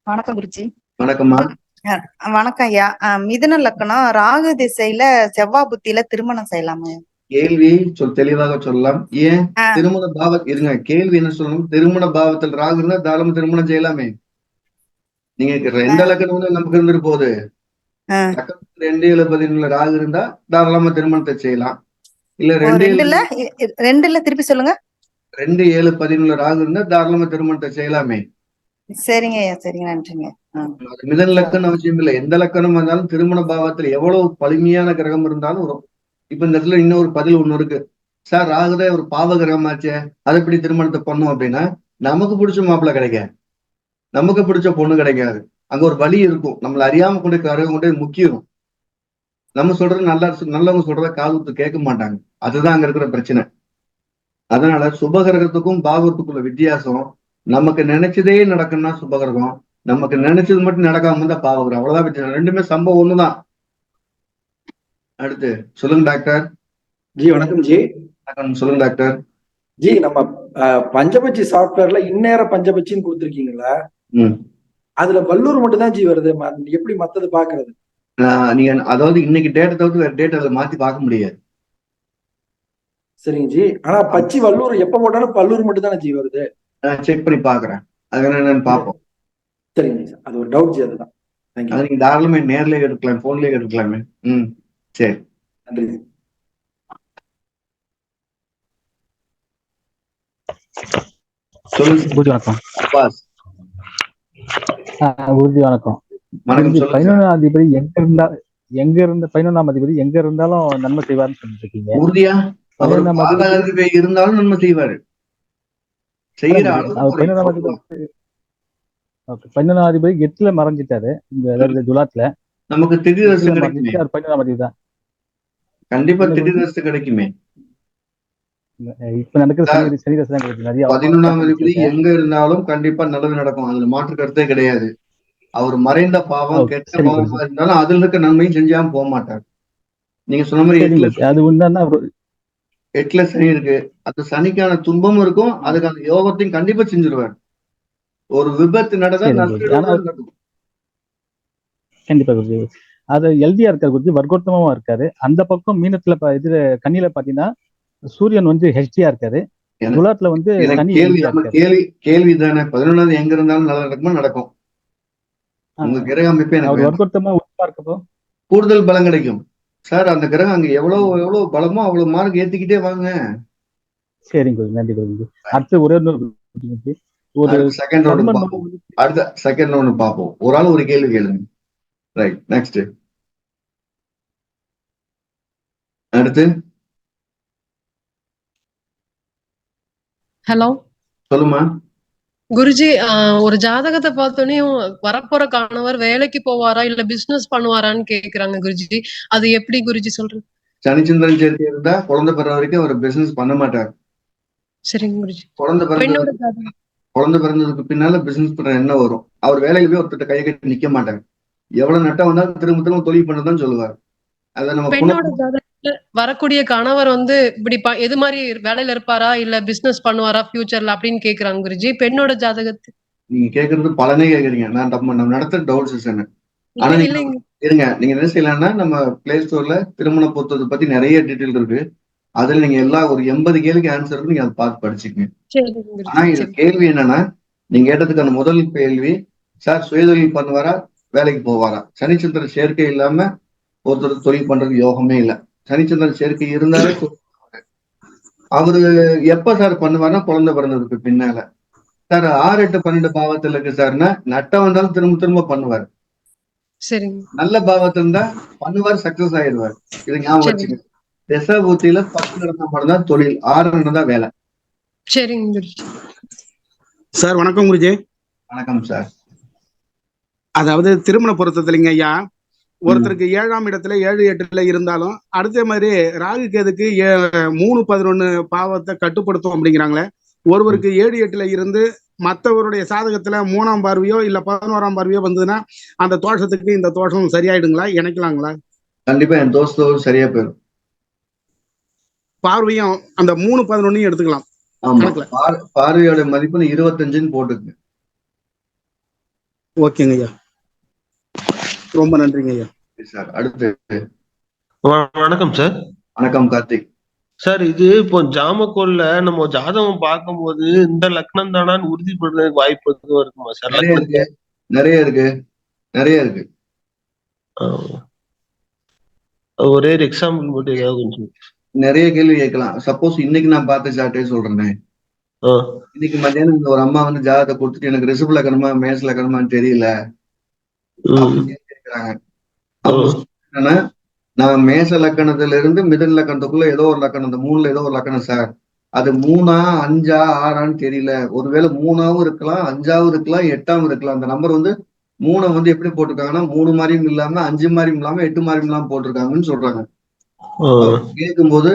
வணக்கம் குருஜி. வணக்கம்மா. வணக்கம் ஐயா. மிதுன லக்கணம் ராகு திசையில செவ்வாய் புத்தியில திருமணம் செய்யலாமா? கேள்வி தெளிவாக சொல்லலாம். ஏன் திருமண இருங்க, கேள்வி என்ன சொல்லணும்? திருமண பாவத்தில் ராகு இருந்தா தாராளமா திருமணம் செய்யலாமே. நீங்க எந்த லக்கணம் நமக்கு இருந்துட்டு போகுது. 2 7 ராகு இருந்தா தாராளமா திருமணத்தை செய்யலாம். இல்ல 2 திருப்பி சொல்லுங்க. 2 7 11 ராகு இருந்தா தாராளமா திருமணத்தை செய்யலாமே. சரிங்க ஐயா, சரிங்க, நன்றிங்க. மிதன் லக்கணம் அவசியம் இல்லை. எந்த லக்கணம் இருந்தாலும் திருமண பாவத்துல எவ்வளவு வலிமையான கிரகம் இருந்தாலும் வரும். இப்ப இந்த இடத்துல இன்னொரு பதில் ஒண்ணு இருக்கு. சார் ராகுதே ஒரு பாவ கிரகமாச்சே, அதை எப்படி திருமணத்தை பண்ணும் அப்படின்னா, நமக்கு பிடிச்ச மாப்பிள்ளை கிடைக்க, நமக்கு பிடிச்ச பொண்ணு கிடைக்காது. அங்க ஒரு வழி இருக்கும். நம்மள அறியாம கொண்டு கிரகம் கொண்டு முக்கியம். நம்ம சொல்றது நல்லவங்க சொல்றத காதுத்து கேட்க மாட்டாங்க. அதுதான் அங்க இருக்கிற பிரச்சனை. அதனால சுபகிரகத்துக்கும் பாவத்துக்குள்ள வித்தியாசம், நமக்கு நினைச்சதே நடக்கும்னா சுபகிரகம், நமக்கு நினைச்சது மட்டும் நடக்காம இருந்தா பாவகிரகம். அவ்வளவுதான் வித்தியாசம். ரெண்டுமே சம்பவம் ஒண்ணுதான். அடுத்து சொல்லுங்க டாக்டர். ஜி வணக்கம் ஜி. வணக்கம், சொல்லுங்க டாக்டர். ஜி, நம்ம பஞ்சபட்சி சாஃப்ட்வேர்ல இந்நேர பஞ்சபட்சின்னு கொடுத்துருக்கீங்களா? அதுல வல்லூர் மட்டும் தான் ஜி வருது. எப்படி மத்தது பாக்குறது? நீங்க அதாவது இன்னைக்கு டேட்டா தவிர்த்து வேற டேட்டா அதுல மாத்தி பார்க்க முடியாது. சரிங்க ஜி. ஆனா பச்சி வல்லூர் எப்ப போட்டாலும் வல்லூர் மட்டும் தானே ஜி வருது. செக் பண்ணி பாக்குறேன். அது என்னன்னு பாப்போம். சரிங்க ஜி, அது ஒரு டவுட் ஜி. அதுதான். அது நீங்க தாராளமே நேர்லயே எடுக்கலாம், போன்லயே எடுக்கலாமே. சரி, நன்றி. சொல்லுங்க. வணக்கம் பாஸ். வணக்கம். 11ஆம் அதிபதி எங்க இருந்த 11ஆம் அதிபதி எங்க இருந்தாலும் நன்மை செய்வார்னு சொல்லிட்டு இருக்கீங்க. உறுதியா? அவர் இருந்தாலும் நன்மை செய்வாரு. செய்யற 11ஆம் அதிபதி 8ல மறைஞ்சிட்டாரு. இந்த ஜுலாத்ல நமக்கு திடீர் ரசு கிடைக்குமே. 11ஆம் அதிபதி தான். கண்டிப்பா திடீர் ரசு கிடைக்குமே. இப்ப நடக்கிற சனி ரசு தான் கிடைக்கும். 11ஆம் அதிபதி எங்க இருந்தாலும் கண்டிப்பா நல்லது நடக்கும். அதுல மாற்று கருத்தே கிடையாது. அவர் மறைந்த பாவம் கெட்ட பாவமா இருந்தாலும் அதுல இருக்க நன்மையும் செஞ்சாம போக மாட்டார். நீங்க சொன்ன மாதிரி 8ல சனி இருக்கு. அந்த சனிக்கான துன்பமும் இருக்கும், அதுக்கான யோகத்தையும் கண்டிப்பா செஞ்சிருவார். ஒரு விபத்து நடந்தா நடக்கும். கண்டிப்பா குருஜி. அது எல்தியா இருக்காரு குருஜி, வர்க்கோத்தமா இருக்காரு. அந்த பக்கம் மீனத்துல இது கன்னியில பாத்தீங்கன்னா சூரியன் வந்து ஹெச்டியா இருக்காரு. துலாத்துல வந்து கேள்வி தானே. 11ஆவது எங்க இருந்தாலும் நல்லா நடக்குமா? நடக்கும். உங்க கிரக அமைப்பே கூடுதல் பலம் கிடைக்கும் சார். அந்த கிரகம் அங்க எவ்வளவு பலமோ அவ்வளவு மார்க் ஏத்திக்கிட்டே வாங்க. சரிங்க, நன்றி. அடுத்து ஒரே ஒரு செகண்ட் ரவுண்ட் பார்ப்போம். ஒரு ஆள் ஒரு கேள்வி கேளுங்க. Right, next. அடுத்து ஹலோ, சொல்லுமா குருஜி. ஒரு ஜாதகத்தை பார்த்தோன்னே வரப்போற கணவர் வேலைக்கு போவாரா இல்ல பிசினஸ் பண்ணுவாரான்னு கேக்குறாங்க குருஜி. அது எப்படி குருஜி சொல்றது? சனிச்சந்திரன் சேர்க்கை இருந்தா குழந்தை பிறந்த வரைக்கும் அவர் பிசினஸ் பண்ண மாட்டார். சரிங்க குருஜி. குழந்தை பிறந்ததுக்கு பின்னால பிசினஸ் பண்ற என்ன வரும். அவர் வேலைக்கு போய் ஒருத்தர் கையை கட்டி நிக்க மாட்டார். எவ்வளவு நட்டம் வந்தாலும் திரும்ப திரும்ப தொழில் பண்ணதான் சொல்லுவார். அத நம்ம பெண்ணோட ஜாதகத்துல வரக்கூடிய கணவர் வந்து இப்படி எது மாதிரி வேலையில இருப்பாரா இல்ல பிசினஸ் பண்ணுவாரா ஃபியூச்சர்ல அப்படின்னு கேக்குறாங்க குருஜி. பெண்ணோட ஜாதகத்தை நீங்க கேக்குறது பலனே கேக்குறீங்க. நம்ம நடத்துற டவுட்ஸ் என்ன. ஆனா இருங்க, நீங்க என்ன செய்யலாம்னா நம்ம பிளே ஸ்டோர்ல திருமண பொறுத்ததை பத்தி நிறைய டீட்டெயில் இருக்கு. அதுல நீங்க ஒரு 80 கேள்விக்கு ஆன்சர் இருக்கு. நீங்க அதை பார்த்து படிச்சுக்கங்க. ஆனா இது கேள்வி என்னன்னா, நீங்க கேட்டதுக்கான முதல் கேள்வி, சார் சுயதொழில் பண்ணுவாரா வேலைக்கு போவாரா? சனிச்சந்திர சேர்க்கை இல்லாம ஒருத்தர் தொழில் பண்றதுக்கு யோகமே இல்லை. சனிச்சந்திர சேர்க்கை இருந்தாலே அவரு எப்ப சார் பண்ணுவாருன்னா குழந்தை பிறந்ததுக்கு பின்னால. சார் 6 8 12 பாவத்துல இருக்கு சார்னா நட்டம் வந்தாலும் திரும்ப திரும்ப பண்ணுவார். நல்ல பாவத்துல இருந்தா பண்ணுவார், சக்சஸ் ஆயிடுவார். இது ஞாபகம் வச்சுக்க. தசாபூர்த்தியில 10 நடந்தா மட்டும்தான் தொழில், 6 நடந்தா வேலை. சரிங்க சார். வணக்கம் குருஜி. வணக்கம் சார். அதாவது திருமண பொருத்தத்துலங்க ஐயா, ஒருத்தருக்கு 7ஆம் இடத்துல 7 8ல இருந்தாலும் அடுத்த மாதிரி ராகு கேதுக்கு 3 11 பாவத்தை கட்டுப்படுத்தும் அப்படிங்கிறாங்களே. ஒருவருக்கு 7 8ல இருந்து மற்றவருடைய சாதகத்துல 3ஆம் பார்வையோ இல்ல 11ஆம் பார்வையோ வந்ததுன்னா அந்த தோஷத்துக்கு இந்த தோஷம் சரியாயிடுங்களா? இணைக்கலாங்களா? கண்டிப்பா என் தோஷம் சரியா போயிடும். பார்வையும் அந்த 3 11 எடுத்துக்கலாம். பார்வையோட மதிப்பு 25ன்னு போட்டுக்கு. ஓகேங்க ஐயா, ரொம்ப நன்றிங்க ஐயா. சார் அடுத்து. வணக்கம் சார். வணக்கம் கார்த்திக். சார், இது இப்போ ஜாமக்கோல்ல நம்ம ஜாதகம் பார்க்கும்போது இந்த லக்னம் தானான்னு உறுதிப்படுறதுக்கு வாய்ப்பு எதுவும் இருக்குமா சார்? நிறைய இருக்கு, நிறைய இருக்கு, நிறைய இருக்கு. ஒரே ஒரு எக்ஸாம்பிள் மட்டும் ஏதாவது கொஞ்சம். நிறைய கேள்வி கேட்கலாம். சப்போஸ் இன்னைக்கு நான் பார்த்த சார்ட்டே சொல்றேனே. இன்னைக்கு மத்தியானம் இந்த ஒரு அம்மா வந்து ஜாதகத்தை கொடுத்துட்டு எனக்கு ரிஷப லக்னமா மேஷ லக்னமான்னு தெரியல கேட்கிறாங்க. அப்போ நான் மேஷ லக்கணத்துல இருந்து மிதன் லக்கணத்துக்குள்ள ஏதோ ஒரு லக்கணம், இந்த 3ல ஏதோ ஒரு லக்கணம் சார், அது 3ஆ 5ஆ 6ஆன்னு தெரியல. ஒருவேளை 3ஆவும் இருக்கலாம், 5ஆவும் இருக்கலாம், 8ஆவும் இருக்கலாம். அந்த நம்பர் வந்து 3 வந்து எப்படி போட்டிருக்காங்கன்னா 3 மாதிரியும் இல்லாம 5 மாதிரியும் இல்லாம 8 மாதிரியும் இல்லாம போட்டிருக்காங்கன்னு சொல்றாங்க. கேட்கும்போது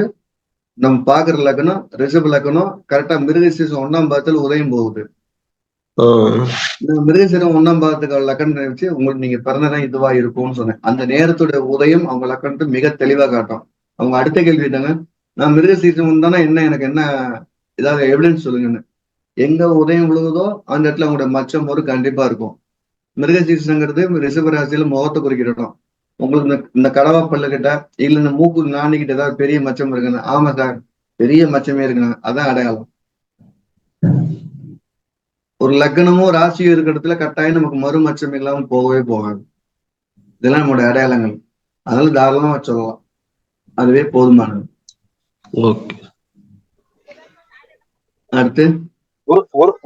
நம்ம பாக்குற லக்கணம் ரிஷப லக்கணம் கரெக்டா மிருகசீரிஷம் 1ஆம் பாதத்துல உதயம் போகுது. மிருகசீரம் 1ஆம் பாதத்துக்கு லக்கணத்தை வச்சு உங்களுக்கு நீங்க பிறந்ததான் இதுவா இருக்கும்னு சொன்னேன். அந்த நேரத்தோட உதயம் அவங்க லக்கணத்தை மிக தெளிவா காட்டும். அவங்க அடுத்த கேள்வி தாங்க, நான் மிருகசீரிஷம் தானே என்ன, எனக்கு என்ன ஏதாவது எவிடன்ஸ் சொல்லுங்கன்னு. எங்க உதயம் விழுகுதோ அந்த இடத்துல அவங்களோட மச்சம் ஒரு கண்டிப்பா இருக்கும். மிருகசீரிஷங்கிறது ரிஷபராசியில முகத்தை குறிக்கிடணும். உங்களுக்கு இந்த கடவா பல்லு கிட்ட இல்ல இந்த மூக்கு நாணிக்கிட்ட ஏதாவது பெரிய மச்சம் இருக்குன்னு, ஆமா சார் பெரிய மச்சமே இருக்குங்க, அதான் அடையாளம். ஒரு லக்னமும் ராசியும் இருக்கிற இடத்துல கட்டாயம் நமக்கு மறுமச்சம் இல்லாம போகவே போகாது. இதெல்லாம் நம்மளோட அடையாளங்கள். அதனால தாராளமா சொல்லலாம், அதுவே போதுமானது. அடுத்து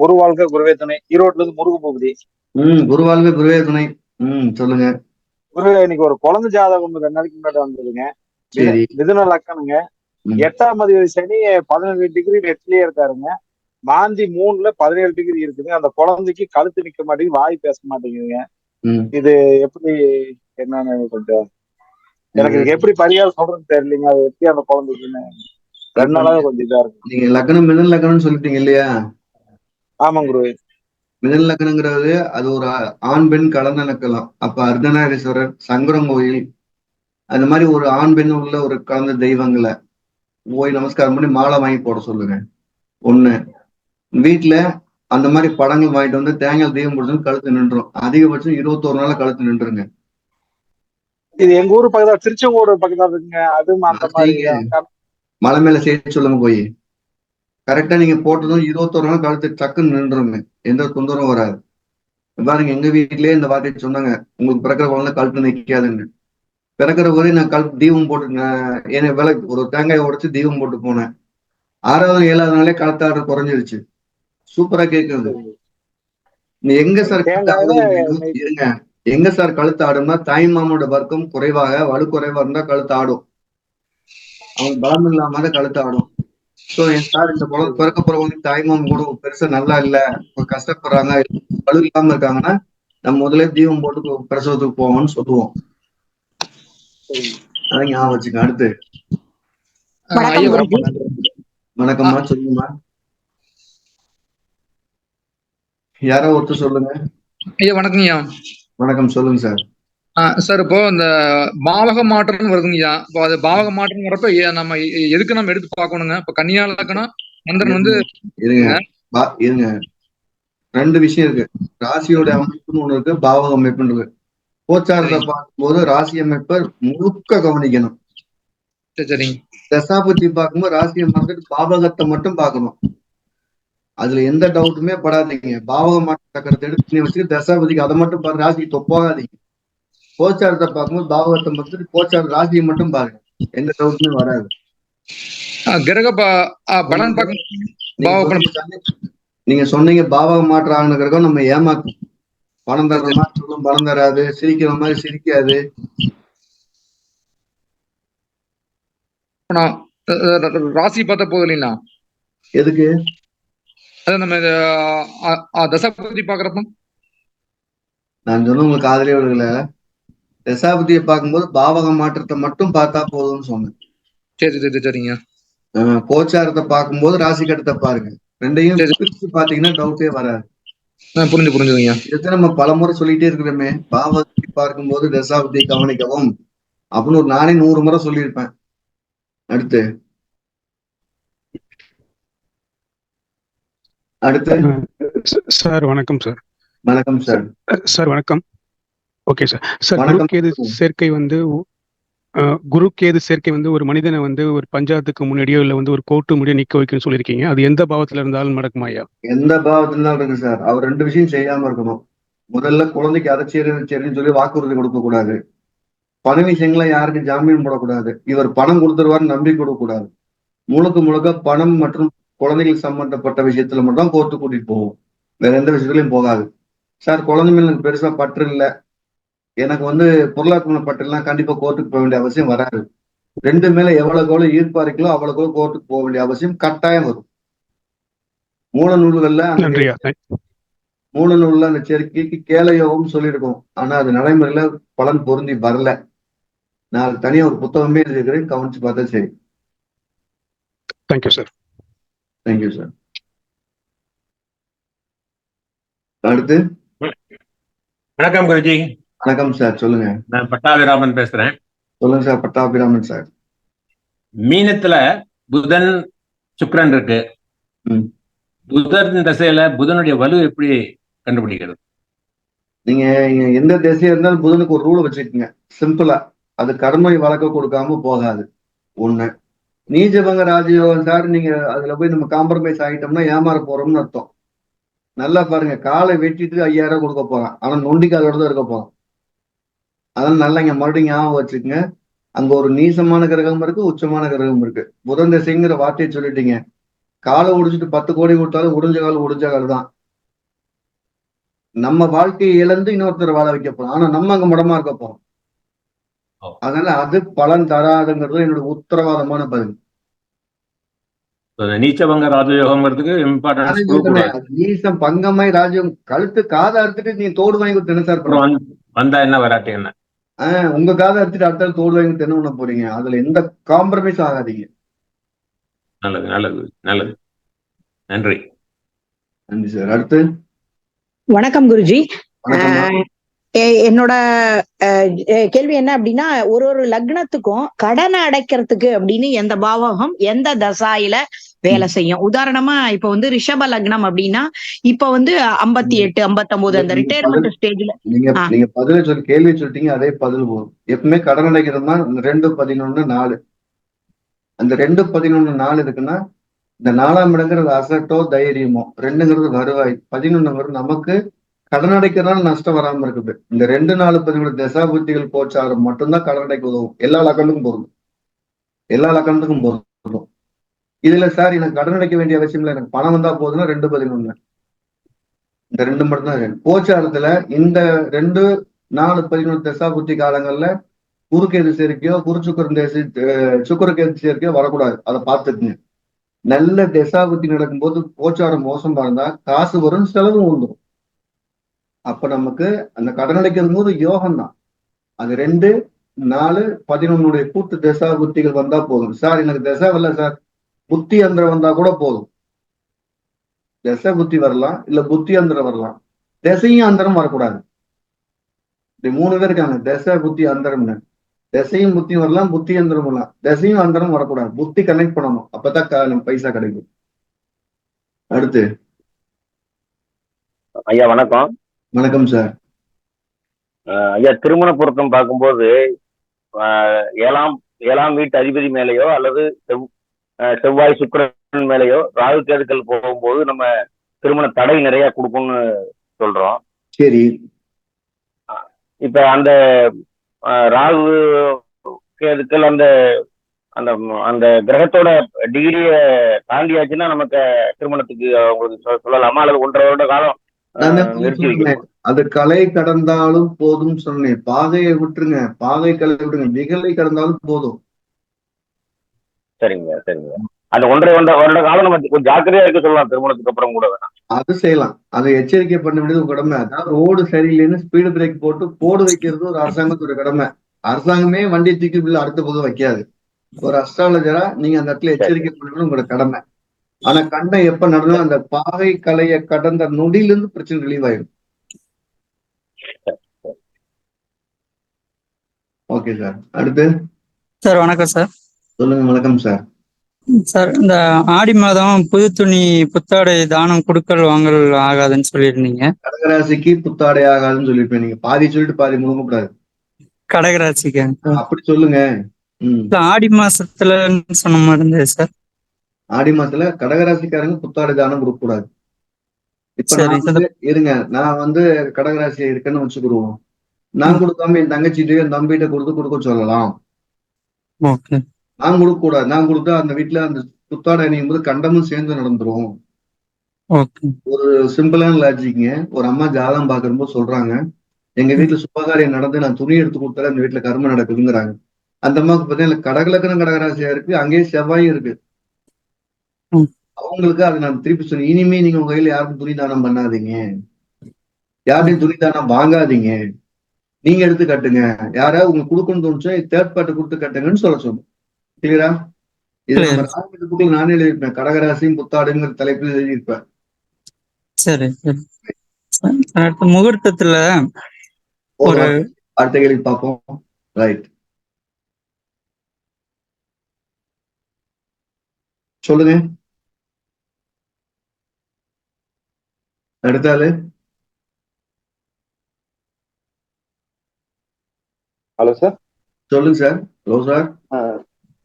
ஒரு வாழ்க்கை குருவே துணை, ஈரோட்ல இருந்து முருகு போகுது. குருவாழ்வே குருவே துணை. சொல்லுங்க குருவே. இன்னைக்கு ஒரு குழந்தை ஜாதகம் 2 நாளைக்கு முன்னாடி வந்ததுங்க. மிதுன லக்கணுங்க. 8ஆம் அதிபதி சனி 17 டிகிரி நெட்லயே இருக்காருங்க. மாந்தி 3ல 17 டிகிரி இருக்குதுங்க. அந்த குழந்தைக்கு கழுத்து நிக்க மாட்டேங்குது, வாய் பேச மாட்டேங்குதுங்க. இது எப்படி என்னன்னு கொஞ்சம் எனக்கு இதுக்கு எப்படி பரிகாரம் சொல்றதுன்னு தெரியலீங்க. அது எப்படி அந்த குழந்தைக்குன்னு 2 நாளாவே கொஞ்சம் இதா இருக்கு. நீங்க லக்னம் மிதன் லக்னம்னு சொல்லிட்டீங்க இல்லையா? ஆமாங்க குருவே. மிதன் லக்னங்கிறது அது ஒரு ஆண் பெண் கலந்த லக்கலாம். அப்ப அர்த்தநாரீஸ்வரர், சங்கரம் கோயில், அந்த மாதிரி ஒரு ஆண் பெண் உள்ள ஒரு கலந்த தெய்வங்களை போய் நமஸ்காரம் பண்ணி மாலை வாங்கி போட சொல்லுங்க. ஒண்ணு, வீட்டுல அந்த மாதிரி படங்கள் வாங்கிட்டு வந்து தேங்காய் தீபம் போடுறது கழுத்து நின்றும். அதிகபட்சம் 21 நாள் கழுத்து நின்றுங்க. இது எங்க ஊரு பக்கத்துல திருச்செங்கோடு பக்கத்துல இருக்குங்க. அது அந்த மாதிரி மலை மேல சேர்த்து சொல்லுங்க போய். கரெக்டா நீங்க போட்டதும் 21 நாள் கழுத்து டக்குன்னு நின்றுங்க, எந்த தொந்தரவும் வராது. பாருங்க எங்க வீட்லயே இந்த வார்த்தையை சொன்னாங்க, உங்களுக்கு பிறக்கிற குழந்தை கழுத்து நிக்காதுன்னு. பிறக்கிற வரை நான் கழுத்து தீபம் போட்டு என்ன விலை ஒரு தேங்காயை உடைச்சு தீபம் போட்டு போனேன். 6வது 7வது நாளே கழுத்து ஆர்டர் குறைஞ்சிருச்சு. சூப்பரா கேட்குறது. எங்க சார் இருங்க, எங்க சார் கழுத்து ஆடும்னா தாய் மாமனோட வர்க்கம் குறைவாக வலு குறைவா இருந்தா கழுத்து ஆடும். அவங்க பலம் இல்லாம தான் கழுத்து ஆடும். ஸோ சார் இந்த பிறக்க போறவங்க தாய்மாமன் கூட பெருசா நல்லா இல்ல, கஷ்டப்படுறாங்க, வலு இல்லாம இருக்காங்கன்னா நம்ம முதல்ல தீபம் போட்டு பிரசவத்துக்கு போவோம்னு சொல்லுவோம். அதான் ஞாபகம் வச்சுக்க. அடுத்து வணக்கம்மா, சொல்லுங்கம்மா. யாரோ ஒருத்தர் சொல்லுங்க. ஐயா வணக்கம்யா. வணக்கம், சொல்லுங்க சார். சார், இப்போ இந்த பாவக மாற்றம் வருதுங்கய்யா. இப்போ அது பாவக மாற்றம் வரப்ப நம்ம எதுக்கு நம்ம எடுத்து பார்க்கணுங்க? இப்போ கன்னியா லக்னம் சந்திரன் வந்து இருங்க 2 விஷயம் இருக்கு. ராசியோட அமைப்புன்னு ஒண்ணு இருக்கு, பாவக அமைப்புன்னு இருக்கு. கோச்சாரத்தை பார்க்கும்போது ராசி அமைப்பை முழுக்க கவனிக்கணும். சரிங்க. தசாபுத்தி பார்க்கும்போது ராசியை மறந்துட்டு பாவகத்தை மட்டும் பார்க்கணும். அதுல எந்த டவுட்டுமே படாதீங்க. பாவக மாற்ற சக்கரத்தை எடுத்து வச்சுட்டு தசாபதிக்கு அதை மட்டும் பாருங்க, ராசிக்கு தொப்பாகாதீங்க. கோச்சாரத்தை பார்க்கும்போது பாவகத்தை மட்டும் கோச்சார ராசியை மட்டும் பாருங்க, எந்த டவுட்டுமே வராது. நீங்க சொன்னீங்க பாவக மாற்றம் ஆகின கிரகம் நம்ம ஏமாத்தும். பணம் தர்ற மாதிரி சொல்லும், பணம் தராது. சிரிக்கிற மாதிரி சிரிக்காது. ராசி பார்த்தா போதும் இல்லைங்களா? எதுக்கு? அதான் நம்ம தசாபதி பாக்குறப்ப நான் சொன்ன உங்களுக்கு காதலே விடுகல. தசாபதியை பார்க்கும்போது பாவக மாற்றத்தை மட்டும் பார்த்தா போதும்னு சொன்னேன். சரி சரிங்க. கோச்சாரத்தை பார்க்கும்போது ராசி கட்டத்தை பாருங்க. 2ஐயும் பிரிச்சு பாத்தீங்கன்னா டவுட்டே வராது. புரிஞ்சுதுங்க. இதை நம்ம பலமுறை சொல்லிட்டே இருக்கிறோமே, பாவகத்தை பார்க்கும்போது தசாபதியை கவனிக்கவும் அப்படின்னு ஒரு நானே 100 முறை சொல்லியிருப்பேன். அடுத்து சார் வணக்கம் சார். வணக்கம் சார். சார் வணக்கம். Okay sir. சார் வணக்கம். குரு கேது சேர்க்கை வந்து ஒரு மனிதனை வந்து ஒரு பஞ்சாயத்துக்கு முன்னாடியோ இல்ல வந்து ஒரு கோர்ட்டு முடியோ நிக்க வைக்கணும்னு சொல்லியிருக்கீங்க. அது எந்த பாவத்துல இருந்தாலும் நடக்குமா ஐயா? எந்த பாவத்துல இருந்தாலும் இருக்கு சார். அவர் 2 விஷயம் செய்யாம இருக்கணும். முதல்ல குழந்தைக்கு அதை சரின்னு சொல்லி வாக்குறுதி கொடுக்க கூடாது. பண விஷயங்களை யாருக்கும் ஜாமீன் போடக்கூடாது. இவர் பணம் கொடுத்துருவாருன்னு நம்பி கொடுக்க கூடாது. முழுக்க பணம் மற்றும் குழந்தைகள் சம்பந்தப்பட்ட விஷயத்துல மட்டும் கோர்ட்டு கூட்டிட்டு போவோம். வேற எந்த விஷயத்துலயும் போகாது. சார் குழந்தை மேல எனக்கு பெருசா பற்று இல்லை, எனக்கு வந்து பொருளாதார பற்றுலாம் கண்டிப்பா கோர்ட்டுக்கு போக வேண்டிய அவசியம் வராது. 2 மேல எவ்வளவு ஈர்ப்பா இருக்கோ அவ்வளவு கோர்ட்டுக்கு போக வேண்டிய அவசியம் கட்டாயம் வரும். மூல நூல்கள்ல அந்த சேர்க்கைக்கு கேளயோகம் சொல்லியிருக்கோம். ஆனா அது நடைமுறையில பலன் பொருந்தி வரல. நான் தனியா ஒரு புத்தகமே எழுதியிருக்கிறேன், கவனிச்சு பார்த்தா சரி. Thank you sir. Thank you sir. அடுத்து. வணக்கம் குருஜி. வணக்கம் சார், சொல்லுங்க. நான் பட்டாபிராமன் பேசுறேன். சொல்லுங்க சார். பட்டாபிராமன் சார். மீனத்துல புதன் சுக்கிரன் இருக்கு. புதன் திசையில புதனுடைய வலு எப்படி கண்டுபிடிக்கிறது? நீங்க எந்த திசையா இருந்தாலும் புதனுக்கு ஒரு ரூல் வச்சுக்கோங்க, சிம்பிளா. அது கர்மை வழக்க கொடுக்காம போகாது. ஒண்ணு. நீச்சபங்க ராஜயோகம் சார், நீங்க அதுல போய் நம்ம காம்ப்ரமைஸ் ஆகிட்டோம்னா ஏமாற போறோம்னு அர்த்தம். நல்லா பாருங்க, காலை வெட்டிட்டு 5000 கொடுக்க போறான், ஆனா நொண்டிக்கு அதோட தான் இருக்க போறான். அதனால நல்லா இங்க மறுபடியும் ஞாபகம் வச்சுக்கோங்க. அங்க ஒரு நீசமான கிரகம் இருக்கு, உச்சமான கிரகம் இருக்கு. புதன் திசைங்கிற வார்த்தையை சொல்லிட்டீங்க. காலை உடிச்சிட்டு 10 கோடி கொடுத்தாலும் உடிஞ்ச கால் தான். நம்ம வாழ்க்கையை இழந்து இன்னொருத்தர் வாழ வைக்க போறோம், ஆனா நம்ம அங்க முடமா இருக்க போறோம். அதனால அது பலன் தராதுங்கிறது என்னோட உத்தரவாதமான பதில். நீச்சபங்க ராஜயோகம்ங்கிறதுக்கு இம்பார்ட்டன்ஸ். நீசம் பங்கமாய் ராஜ்யம் கழுத்து காதை அறுத்துட்டு நீ தோடு வாங்கி கொடுத்து என்ன சார் வந்தா என்ன வராட்டி என்ன? உங்க காதை அறுத்துட்டு அடுத்த தோடு வாங்கி என்ன பண்ண போறீங்க? அதுல எந்த காம்ப்ரமைஸ் ஆகாதீங்க. நல்லது நல்லது நல்லது. நன்றி. நன்றி சார். அடுத்து. வணக்கம் குருஜி. என்னோட கேள்வி என்ன அப்படின்னா, ஒரு லக்னத்துக்கும் கடனை அடைக்கிறதுக்கு அப்படின்னு எந்த பாவகம் எந்த தசாயில வேலை செய்யும்? உதாரணமா இப்ப வந்து ரிஷப லக்னம் அப்படின்னா இப்ப வந்து 58, 59 அந்த ரிட்டையர்மெண்ட் ஸ்டேஜ்ல. நீங்க பதில கேள்வி சொல்லிட்டீங்க, அதே பதில் போதும். எப்பவுமே கடன் அடைக்கிறதுனா 2-11-4. அந்த 2-11-4 இருக்குன்னா இந்த 4ஆம் இடங்கிறது அசட்டோ தைரியமோ, 2ங்கிறது வருவாய், 11ங்கிறது நமக்கு கடன் அடைக்கிறதுனால நஷ்டம் வராம இருக்குது. இந்த 2-4-11 தசாபுத்திகள் கோச்சாரம் மட்டும்தான் கடன் அடைக்க உதவும். எல்லா லக்கணத்துக்கும் பொருந்தும். இதுல சார் எனக்கு கடன் அடைக்க வேண்டிய அவசியம் இல்லை, எனக்கு பணம் வந்தா போதுன்னா 2-11. இந்த 2 மட்டும் தான் கோச்சாரத்துல. இந்த 2-4-11 தசாபுத்தி காலங்கள்ல குறுக்கேது சேர்க்கையோ சுக்கரக்கேது சேர்க்கையோ வரக்கூடாது. அதை பார்த்துக்குங்க. நல்ல தசாபுத்தி நடக்கும்போது கோச்சாரம் மோசமா இருந்தா காசு வரும், செலவும் வந்துடும். அப்ப நமக்கு அந்த கடன் அடைக்கிறது போது யோகம் தான். அது 2-4-11 கூட்டு தசா புத்திகள் வந்தா போதும். சார் எனக்கு தசை வரல சார், புத்தி அந்தரம் வந்தா கூட போதும். தசை புத்தி வரலாம், இல்ல புத்தி அந்தரம் வரலாம். திசையும் அந்தரம் வரக்கூடாது. இப்படி 3 பேர் இருக்காங்க, தசை புத்தி அந்தரம்னு. திசையும் புத்தியும் வரலாம், புத்தி அந்தரம் வரலாம். திசையும் அந்தரம் வரக்கூடாது. புத்தி கனெக்ட் பண்ணணும், அப்பதான் பைசா கிடைக்கும். அடுத்து. ஐயா வணக்கம். வணக்கம் சார். ஐயா, திருமண பொருத்தம் பார்க்கும்போது 7ஆம் வீட்டு அதிபதி மேலேயோ அல்லது செவ்வாய் சுக்கிரன் மேலேயோ ராகு கேதுக்கள் போகும்போது நம்ம திருமண தடை நிறைய கொடுக்கும்னு சொல்றோம். சரி. இப்ப அந்த ராகு கேதுக்கள் அந்த அந்த அந்த கிரகத்தோட டிகிரிய தாண்டியாச்சுன்னா நமக்கு திருமணத்துக்கு அவங்களுக்கு சொல்லலாமா, அல்லது 1.5 வருட காலம் அது கலை கடந்தாலும் போதும் சொன்னேன். பாதையை விட்டுருங்க, பாதை கலை விட்டுருங்க, நிகழை கடந்தாலும் போதும். சரிங்க சரிங்க. அந்த 1.5 வருட காலம் நம்ம கொஞ்சம் ஜாக்கிரதையா இருக்க சொல்லலாம், திருமணத்துக்கு அப்புறம் கூட வேணாம். அது செய்யலாம், அதை எச்சரிக்கை பண்ண வேண்டியது கடமை. அதாவது ரோடு சரியில்லைன்னு ஸ்பீடு பிரேக் போடு வைக்கிறது ஒரு அரசாங்கத்தோட கடமை. அரசாங்கமே வண்டியை தூக்கி உள்ள அடுத்த போது வைக்காது. ஒரு அஸ்ட்ராலஜரா நீங்க அந்த இடத்துல எச்சரிக்கை பண்ணணும், உங்களோட கடமை. ஆனா கண்டம் எப்ப நடந்தா அந்த பாகை கலையை கடந்த நொடியிலிருந்து பிரச்சனை ரிலீவ் ஆயிடும். Okay sir. அடுத்து. சார் வணக்கம் சார். சொல்லுங்க. வணக்கம் சார். சார் இந்த ஆடி மாதம் புது துணி புத்தாடை தானம் கொடுக்கல் வாங்கல் ஆகாதுன்னு சொல்லியிருந்தீங்க. கடகராசிக்கு புத்தாடை ஆகாதுன்னு சொல்லியிருப்பேன். நீங்க பாதி சொல்லிட்டு பாதி முழுங்கக்கூடாது. கடகராசிக்கு அப்படி சொல்லுங்க. ஆடி மாசத்துல சொன்ன மாதிரி இருந்தது சார். ஆடி மாசத்துல கடகராசிக்காரங்க புத்தாடை தானம் கொடுக்க கூடாது. இப்ப நான் வந்து கடகராசியா இருக்கேன்னு வச்சுக்கிடுவோம். நான் கொடுக்காம என் தங்கச்சிட்டு என் தம்பிகிட்ட கொடுக்க சொல்லலாம். நான் கொடுக்க கூடாது. நான் கொடுத்தா அந்த வீட்டுல அந்த புத்தாடை அணியும் போது கண்டமும் சேர்ந்து நடந்துரும். ஒரு சிம்பிளான லாஜிக்ங்க. ஒரு அம்மா ஜாதகம் பாக்குறப்போ சொல்றாங்க, எங்க வீட்டுல சுபகாரியம் நடந்து நான் துணி எடுத்து கொடுத்தாலும் அந்த வீட்டுல கர்மம் நடக்குதுங்கிறாங்க. அந்த அம்மாவுக்கு பார்த்தீங்கன்னா கடகலக்கணம் கடகராசியா இருக்கு, அங்கேயே செவ்வாயும் இருக்கு. அவங்களுக்கு அதை நான் திருப்பி சொன்னேன், இனிமே நீங்க உங்க கையில யாருக்கும் துணி தானம் பண்ணாதீங்க, யார்ட்டையும் துணி தானம் வாங்காதீங்க, நீங்க எடுத்து கட்டுங்க. யாராவது உங்களுக்கு கொடுக்கணும்னு தோணுச்சா தேர்ட் பார்ட்டி கொடுத்து கட்டுங்கன்னு சொல்ல சொன்னேன். கிளியரா? இது நம்ம ராஜபுக்குள்ள நானே எழுதியிருப்பேன், கடகராசியும் புத்தாடுங்கிற தலைப்பில் எழுதியிருப்பேன். சரி முகூர்த்தத்துல ஒரு அடுத்த கேள்வி பார்ப்போம். ரைட், சொல்லுங்க. அடுத்தாலு. Hello sir. சொல்லுங்க சார். Hello sir.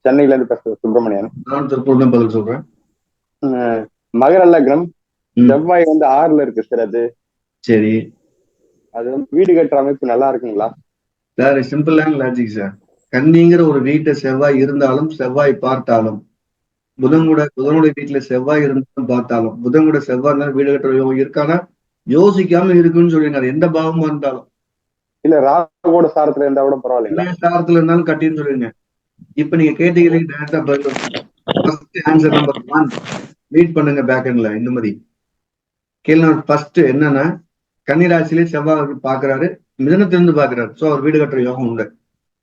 சென்னையில இருந்து பேசுறேன், சுப்பிரமணியன். நான் திருப்பூர்ல பதில் சொல்றேன். மகர லக்னம், செவ்வாய் வந்து 6ல இருக்கு சார். அது சரி, அது வந்து வீடு கட்டுற அமைப்பு நல்லா இருக்குங்களா சார்? சிம்பிளான லாஜிக் சார். கன்னிங்கிற ஒரு வீட்டை செவ்வாய் இருந்தாலும் செவ்வாய் பார்த்தாலும், புதனுடைய வீட்டுல செவ்வாய் இருந்தாலும் பார்த்தாலும், புதனுடைய செவ்வாய் இருந்தாலும் வீடு கட்டுற யோகம் இருக்கானா யோசிக்காம இருக்குன்னு சொல்லுங்க. அது எந்த பாவமா இருந்தாலும். இல்ல ராகுவோட சாரத்துல இருந்தா கூட பரவாயில்ல, சாரத்துல இருந்தாலும் கட்டின்னு சொல்லுங்க. இப்ப நீங்க கேட்டீங்க ஆன்சர் நம்பர் 1 மீட் பண்ணுங்க பேக் எண்ட்ல. இந்த மாதிரி கேள்வி ஃபர்ஸ்ட் என்னன்னா, கன்னிராசிலே செவ்வாய் பாக்குறாரு, மிதனத்திலிருந்து பாக்குறாரு. சோ அவர் வீடு கட்டுற யோகம் உண்டு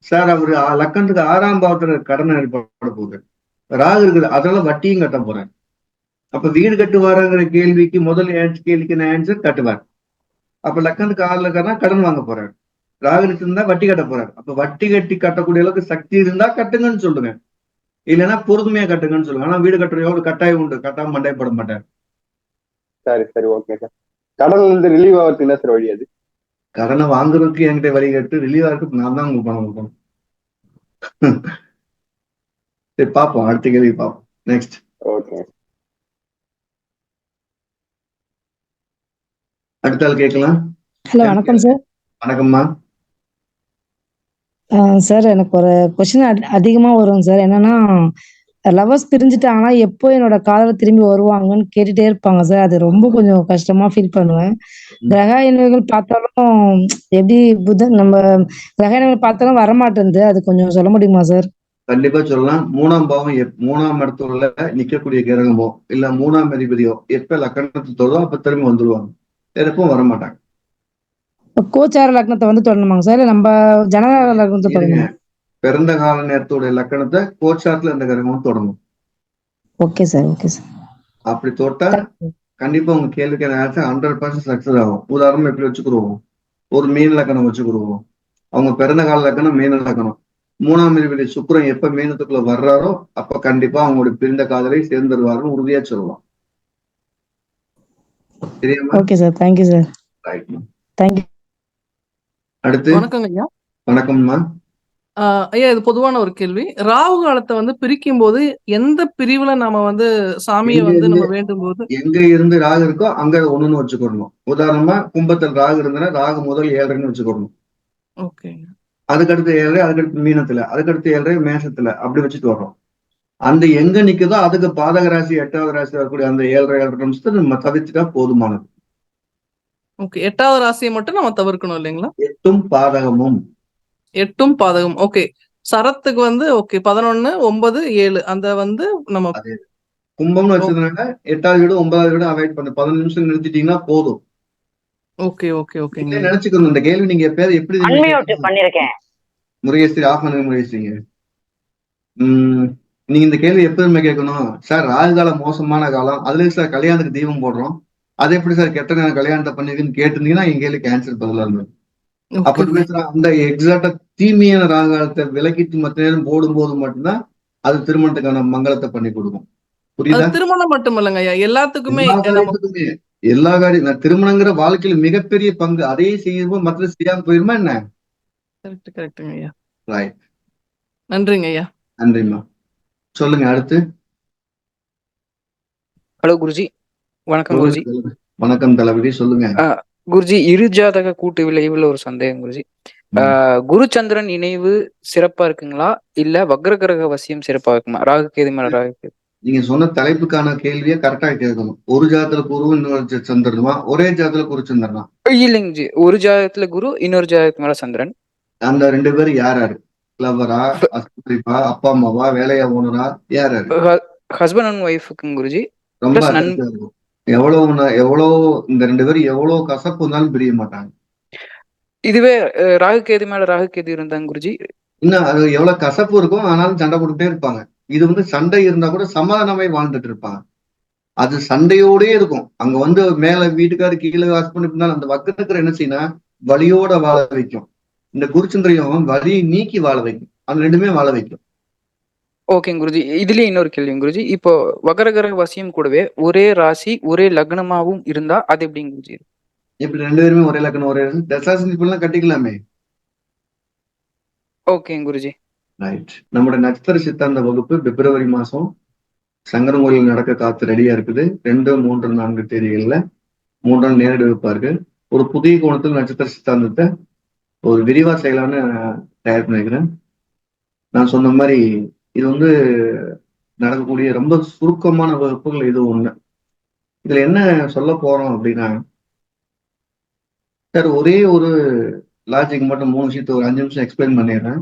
சார். அவரு லக்கணத்துக்கு 6ஆம் பாவத்துல கடன் ஏற்பட போகுது, ராகு இருக்குது, அதனால வட்டியும் கட்ட போறேன். அப்ப வீடு கட்டுவாருங்கிற கேள்விக்கு முதல் கேள்விக்கு நான் ஆன்சர் கட்டுவார். அப்ப லக்கணத்துக்கு 6ல இருக்காருன்னா கடன் வாங்க போறாரு. ராகு இருந்தா வட்டி கட்ட போறாரு. அப்ப வட்டி கட்டி கட்டக்கூடிய அளவுக்கு சக்தி இருந்தா கட்டுங்கன்னு சொல்லுங்க, இல்லைன்னா பொறுமையா கட்டுங்கன்னு சொல்லுங்க. ஆனா வீடு கட்டுற யோகம் கட்டாயம் உண்டு, கட்டாம மண்டைப்பட மாட்டார். சரி ஓகே சார். கடன்ல இருந்து ரிலீவ் ஆகிறதுக்கு என்ன சார் வழி? அது கடனை வாங்குறதுக்கு என்கிட்ட வழி கட்டு, ரிலீவ் ஆகிறதுக்கு நான் தான் உங்களுக்கு பணம் கொடுக்கணும். சரி பார்ப்போம், அடுத்த கேள்வி பார்ப்போம். நெக்ஸ்ட். ஓகே, அடுத்த ஆள் கேட்கலாம். ஹலோ, வணக்கம் சார். வணக்கம்மா. சார் எனக்கு ஒரு கொஸ்டின் அதிகமா வரும் சார். என்னன்னா, லவர்ஸ் பிரிஞ்சுட்டு ஆனா எப்போ என்னோட காதல திரும்பி வருவாங்கன்னு கேட்டுட்டே இருப்பாங்க சார். அது ரொம்ப கொஞ்சம் கஷ்டமா ஃபீல் பண்ணுவேன். கிரக இணைவுகள் பார்த்தாலும் எப்படி நம்ம கிரக இணைவுகள் பார்த்தாலும் வரமாட்டேங்குது. அது கொஞ்சம் சொல்ல முடியுமா சார்? கண்டிப்பா சொல்லலாம். 3ஆம் பாவம் 3ஆம் இடத்துல நிக்கக்கூடிய கிரகமோ இல்ல 3ஆம் அதிபதியோ எப்ப லக்கணத்துக்கு தொடரும் அப்ப திரும்பி வந்துருவாங்க, எப்பவும் வரமாட்டாங்க. கோச்சார லக்னத்தை வந்து தொடரணுமாங்க சார்? இல்ல நம்ம ஜனநாயக லக்னத்தை தொடரணும்? பிறந்த கால நேரத்தோட லக்கணத்தை கோச்சாரத்துல இந்த கிரகமும் தொடரும். Okay sir, okay sir. அப்படி தொட்டா கண்டிப்பா உங்க கேள்விக்கு 100% சக்சஸ் ஆகும். உதாரணம் எப்படி வச்சுக்கிடுவோம், ஒரு மீன லக்கணம் வச்சுக்கிடுவோம். அவங்க பிறந்த கால லக்கணம் மீன லக்கணம், 3ஆம் அதிபதி சுக்கிரன் எப்ப மீனத்துக்குள்ள வர்றாரோ அப்ப கண்டிப்பா அவங்களுடைய பிரிந்த காதலை சேர்ந்துருவாருன்னு உறுதியா சொல்லலாம். Okay sir, thank you sir. Thank you. அடுத்து. வணக்கங்க ஐயா. வணக்கம்மா. ஐயா, இது பொதுவான ஒரு கேள்வி. ராகு காலத்தை வந்து பிரிக்கும் போது எந்த பிரிவுல நாம வந்து சாமியை வந்து நம்ம வேண்டும் போது எங்க இருந்து ராகு இருக்கோ அங்க ஒண்ணுன்னு வச்சுக்கணும். உதாரணமா கும்பத்தில் ராகு இருந்தனா ராகு முதல் 7ன்னு வச்சுக்கணும். ஓகே. அதுக்கடுத்து 7, அதுக்கடுத்து மீனத்துல, அதுக்கடுத்து 7 மேஷத்துல, அப்படி வச்சுட்டு வர்றோம். அந்த எங்க நிக்குதோ அதுக்கு பாதக ராசி 8வது ராசி வரக்கூடிய அந்த 7 நிமிஷத்தை நம்ம தவிர்த்துட்டா போதுமானது. ஓகே, 8வது ராசியை மட்டும் நம்ம தவிர்க்கணும் இல்லைங்களா? 8ம் பாதகமும். 8ம் பாதகம். ஓகே. சரத்துக்கு வந்து ஓகே 11, 9, 7 அந்த வந்து நம்ம கும்பம்னு வச்சதுனால 8வது வீடு 9வது வீடு அவாய்ட் பண்ண 15 நிமிஷம் நிறுத்திட்டீங்கன்னா போதும். Okay okay okay. நினைச்சுக்கணும் இந்த கேள்வி நீங்க எப்பயாவது எப்படி பண்ணிருக்கேன். முருகேஸ்வரி ஆஃப் பண்ணுங்க. முருகேஸ்வரிங்க, நீங்க இந்த கேள்வி எப்போதுமே கேட்கணும். சார் ராகு காலம் மோசமான காலம், அதுல சார் கல்யாணத்துக்கு தீபம் போடுறோம், அது எப்படி சார் கெட்ட நேரம் கல்யாணத்தை பண்ணிருக்குன்னு கேட்டிருந்தீங்கன்னா என் கேள்விக்கு ஆன்சர் பதிலா இருந்தது. அப்படி பேசுற அந்த எக்ஸாக்டா தீமையான ராகு காலத்தை விலக்கிட்டு மற்ற நேரம் போடும்போது மட்டும்தான் அது திருமணத்துக்கான மங்களத்தை பண்ணி கொடுக்கும். அது புரியுதா? திருமணம் மட்டும் இல்லைங்க ஐயா, எல்லாத்துக்குமே எல்லா நம்ம காரியத்துக்குமே எல்லா காரியம் திருமணங்கிற வாழ்க்கையில மிகப்பெரிய பங்கு. அதையே செய்யும்போது மற்ற செய்யாம போயிருமா என்ன? கரெக்டுங்க ஐயா. ரைட். நன்றிங்க ஐயா. நன்றிம்மா. சொல்லுங்க அடுத்து. ஹலோ குருஜி, வணக்கம் குருஜி. வணக்கம் தளபதி, சொல்லுங்க. குருஜி, இரு ஜாதக கூட்டு விளைவுல ஒரு சந்தேகம் குருஜி. குரு சந்திரன் இணைவு சிறப்பா இருக்குங்களா இல்ல வக்ரகிரக வசியம் சிறப்பா இருக்குமா? ராகு கேது மேல ராகு கேது. நீங்க சொன்ன தலைப்புக்கான கேள்வியை கரெக்டா கேட்கணும். ஒரு ஜாதத்துல குரு, இன்னொரு சந்திரனுமா? ஒரே ஜாதத்துல குரு சந்திரனா? இல்லைங்க ஜி, ஒரு ஜாதகத்துல குரு, இன்னொரு ஜாதகத்து மேல சந்திரன். அந்த 2 பேரும் யார் யாரு? லவரா, ஹஸ்பண்டா, அப்பா அம்மாவா, வேலையா ஓனரா, யார் யாரு? ஹஸ்பண்ட் அண்ட் ஒய்ஃபுக்கு குருஜி. ரொம்ப இருக்கும். எவ்வளவு இந்த 2 பேரும் எவ்வளவு கசப்பு இருந்தாலும் பிரிய மாட்டாங்க. இதுவே ராகு கேது மேல ராகு கேது இருந்தாங்க குருஜி, இன்னும் அது எவ்வளவு கசப்பு இருக்கும், ஆனாலும் சண்டை போட்டுட்டே இருப்பாங்க. இது சண்டை இருந்தா கூட சமாதானமே வாழ்ந்துட்டு இருப்பாங்க. அது சண்டையோடே இருக்கும். அங்க மேல வீட்டுக்காரு, கீழே ஹஸ்பண்ட் இருந்தாலும் அந்த வக்கரத்துல என்ன செய்யணும், வலியோட வாழ வைக்கும். இந்த குருச்சந்திரையும் வலியை நீக்கி வாழ வைக்கும். அந்த 2மே வாழ வைக்கும். ஓகேங்க குருஜி. இதுலயே இன்னொரு கேள்விங்க குருஜி, இப்போ வக்ரகிரக வசியம் கூடவே ஒரே ராசி ஒரே லக்னமாவும் இருந்தா அது எப்படிங்க குருஜி? இப்படி 2 பேருமே ஒரே லக்னம் ஒரே தசாசனிப்பெல்லாம் கட்டிக்கலாமே. ஓகேங்க குருஜி. ரைட். நம்முடைய நட்சத்திர சித்தாந்த வகுப்பு பிப்ரவரி மாசம் சங்கரங்கோயில் நடக்க காத்து ரெடியா இருக்குது. 2, 3, 4 தேதிகள்ல 3 நாள் நேரடி வைப்பார்கள். ஒரு புதிய கோணத்தில் நட்சத்திர சித்தாந்தத்தை ஒரு விரிவா செய்யலாம்னு தயார் பண்ணிக்கிறேன். நான் சொன்ன மாதிரி இது நடக்கக்கூடிய ரொம்ப சுருக்கமான வகுப்புகள் இது ஒண்ணு. இதுல என்ன சொல்ல போறோம் அப்படின்னா, சார் ஒரே ஒரு லாஜிக் மட்டும் 3 விஷயத்தை ஒரு 5 நிமிஷம் எக்ஸ்பிளைன் பண்ணிடுறேன்.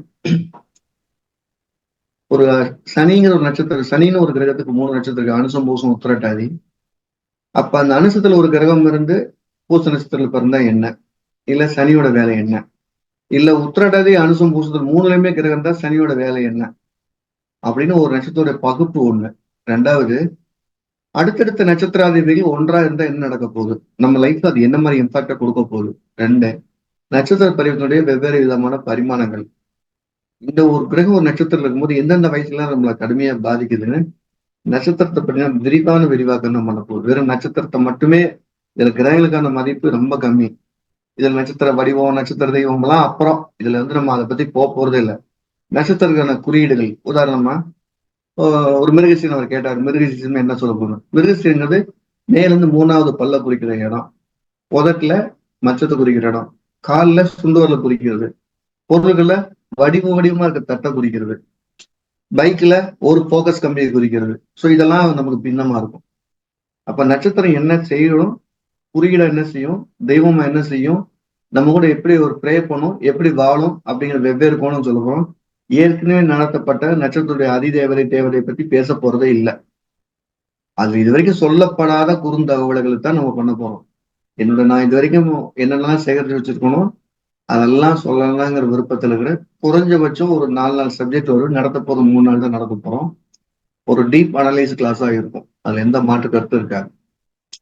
ஒரு சனிங்கிற ஒரு நட்சத்திரம், சனின்னு ஒரு கிரகத்துக்கு 3 நட்சத்திரம், அனுசம், பூசம், உத்திரட்டாதி. அப்ப அந்த அனுசத்துல ஒரு கிரகம் இருந்து பூச நட்சத்திரத்துல பிறந்தா என்ன, இல்ல சனியோட வேலை என்ன, இல்ல உத்திரட்டாதி அனுசம் பூசத்துல 3லயுமே கிரகம் தான், சனியோட வேலை என்ன அப்படின்னு ஒரு நட்சத்திரோட பகுப்பு ஒண்ணு. 2வது, அடுத்தடுத்த நட்சத்திராதிபதிகள் ஒன்றா இருந்தா என்ன நடக்க போகுது, நம்ம லைஃப்ல அது என்ன மாதிரி இம்பாக்டா கொடுக்க போகுது. 2, நட்சத்திர பரிவர்த்தனுடைய வெவ்வேறு விதமான பரிமாணங்கள். இந்த ஒரு கிரகம் ஒரு நட்சத்திரம் இருக்கும்போது எந்தெந்த வயசுலாம் நம்மளை கடுமையா பாதிக்குதுன்னு நட்சத்திரத்தை பற்றின விரிவாக்கம் நம்ம பண்ண போகுது. வெறும் நட்சத்திரத்தை மட்டுமே, இதுல கிரகங்களுக்கான மதிப்பு ரொம்ப கம்மி. இதுல நட்சத்திர வடிவம், நட்சத்திர தெய்வம் எல்லாம் அப்புறம். இதுல நம்ம அதை பத்தி போறதே இல்லை. நட்சத்திரக்கான குறியீடுகள், உதாரணமா ஒரு மிருகசீரன் அவர் கேட்டார், மிருகசீரன் என்ன சொல்ல போகணும். மிருகசீரங்கிறது மேலிருந்து 3வது பல்ல குறிக்கிற இடம், உதட்டுல மச்சத்தை குறிக்கிற இடம், காலில் சுண்டுவரல குறிக்கிறது, பொருள்களை வடிவமா இருக்க தட்டை குறிக்கிறது, பைக்ல ஒரு போக்கஸ் கம்பியை குறிக்கிறது. ஸோ இதெல்லாம் நமக்கு பின்னமா இருக்கும். அப்ப நட்சத்திரம் என்ன செய்யணும், குறியீட என்ன செய்யும், தெய்வமா என்ன செய்யும், நம்ம கூட எப்படி ஒரு ப்ரே பண்ணும், எப்படி வாழும் அப்படிங்கிற வெவ்வேறு கோணம் சொல்ல போறோம். ஏற்கனவே நடத்தப்பட்ட நட்சத்திரத்துடைய தேவதை பத்தி பேச போறதே இல்லை. அது இது வரைக்கும் சொல்லப்படாத குறுந்தகவல்களை தான் நம்ம பண்ண போறோம். நான் இது வரைக்கும் என்னெல்லாம் சேகரித்து வச்சிருக்கணும் அதெல்லாம் சொல்லலாங்கிற விருப்பத்தில் இருக்கிற குறைஞ்சபட்சம் ஒரு 4 நாள் சப்ஜெக்ட் வரும். நடத்த போதும் 3 நாள் தான் நடத்த போறோம். ஒரு டீப் அனலைஸ் கிளாஸா இருக்கும். அதுல எந்த மாற்று கருத்து இருக்காது.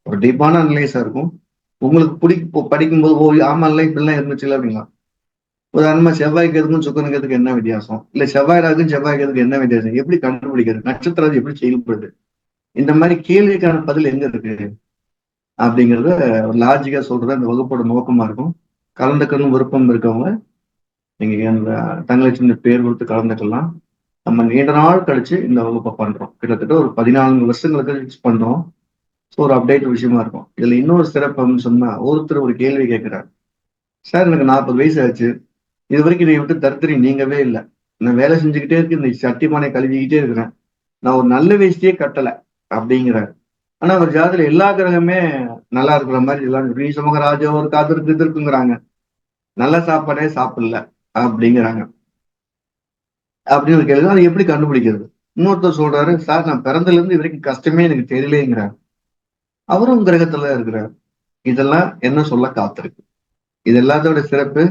ஒரு டீப்பான அனலைஸா இருக்கும். உங்களுக்கு படிக்கும்போது ஆமா இல்லை இப்படிலாம் இருந்துச்சுல அப்படிங்களா. உதாரணமா செவ்வாய்க்கு எதுக்கும் சுக்கரனுக்கு என்ன வித்தியாசம், இல்ல செவ்வாய் ராகுக்கும் செவ்வாய்க்கு என்ன வித்தியாசம், எப்படி கண்டுபிடிக்கிறது, நட்சத்திரம் எப்படி செயல்படுது, இந்த மாதிரி கேள்விக்கான பதில் எங்க இருக்கு அப்படிங்கிறத ஒரு லாஜிக்கா சொல்றது அந்த வகுப்போட நோக்கமா இருக்கும். கலந்துக்கணும் விருப்பம் இருக்கவங்க நீங்க தங்களை சின்ன பேர் கொடுத்து கலந்துக்கலாம். நம்ம நீண்ட நாள் கழிச்சு இந்த வகுப்பை பண்றோம். கிட்டத்தட்ட ஒரு 14 வருஷங்களுக்கு பண்றோம். ஸோ ஒரு அப்டேட் விஷயமா இருக்கும். இதுல இன்னொரு சிறப்பு அப்படின்னு சொன்னா, ஒருத்தர் ஒரு கேள்வி கேட்கிறார், சார் எனக்கு 40 வயசு ஆச்சு, இது வரைக்கும் இதை விட்டு தருத்திரி நீங்கவே இல்லை, நான் வேலை செஞ்சுக்கிட்டே இருக்கு, இந்த சட்டிமானை கழுவிக்கிட்டே இருக்கிறேன், நான் ஒரு நல்ல வேஷ்டியே கட்டல அப்படிங்கிறார். ஆனா ஒரு ஜாதத்துல எல்லா கிரகமே நல்லா இருக்கிற மாதிரி எல்லாம் ரீசமகராஜா ஒரு காது இருக்குங்கிறாங்க, நல்ல சாப்பாடே சாப்பிடல அப்படிங்கிறாங்க. அப்படின்னு ஒரு கேள்வி, அதை எப்படி கண்டுபிடிக்கிறது. இன்னொருத்தர் சொல்றாரு, சார் நான் பிறந்தல இருந்து இது வரைக்கும் கஷ்டமே எனக்கு தெரியலேங்கிறார், அவரும் கிரகத்துல இருக்கிறார். இதெல்லாம் என்ன சொல்ல காத்திருக்கு. இது எல்லாத்தோட சிறப்பு,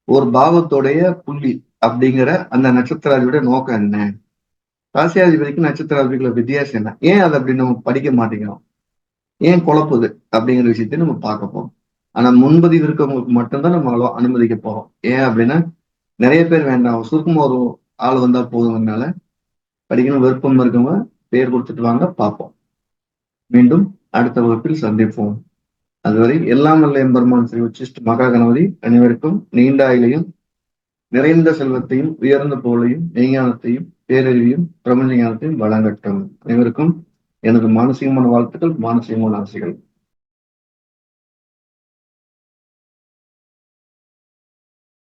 ஒரு பாவத்தோடைய புள்ளி அப்படிங்கிற அந்த நட்சத்திராதிபதியோட நோக்கம் என்ன, ராசியாதிபதிக்கு நட்சத்திராதிபதிகளோட வித்தியாசம் என்ன, ஏன் அதை அப்படி நம்ம படிக்க மாட்டேங்கிறோம், ஏன் குழப்புது அப்படிங்கிற விஷயத்தையும் நம்ம பார்க்க போறோம். ஆனா முன்பதிவு இருக்கவங்களுக்கு மட்டும்தான் நம்ம அனுமதிக்க போறோம். ஏன் அப்படின்னா நிறைய பேர் வேண்டாம், சுருக்கமா ஒரு ஆள் வந்தா போதுங்கிறதுனால படிக்கணும் விருப்பம் இருக்கவங்க பேர் கொடுத்துட்டு வாங்க, பார்ப்போம். மீண்டும் அடுத்த வகுப்பில் சந்திப்போம். அதுவரை எல்லாம் வல்ல எம்பெருமான் ஸ்ரீ உச்சிஷ்ட மகா கணபதி அனைவருக்கும் நீண்ட ஆயுளையும் நிறைந்த செல்வத்தையும் உயர்ந்த புகழையும் மெய்ஞானத்தையும் பேரறிவையும் பிரபஞ்ச ஞானத்தையும் வழங்கட்டும். அனைவருக்கும் எனது மானசீகமான வாழ்த்துக்கள், மானசீகமான ஆசைகள்.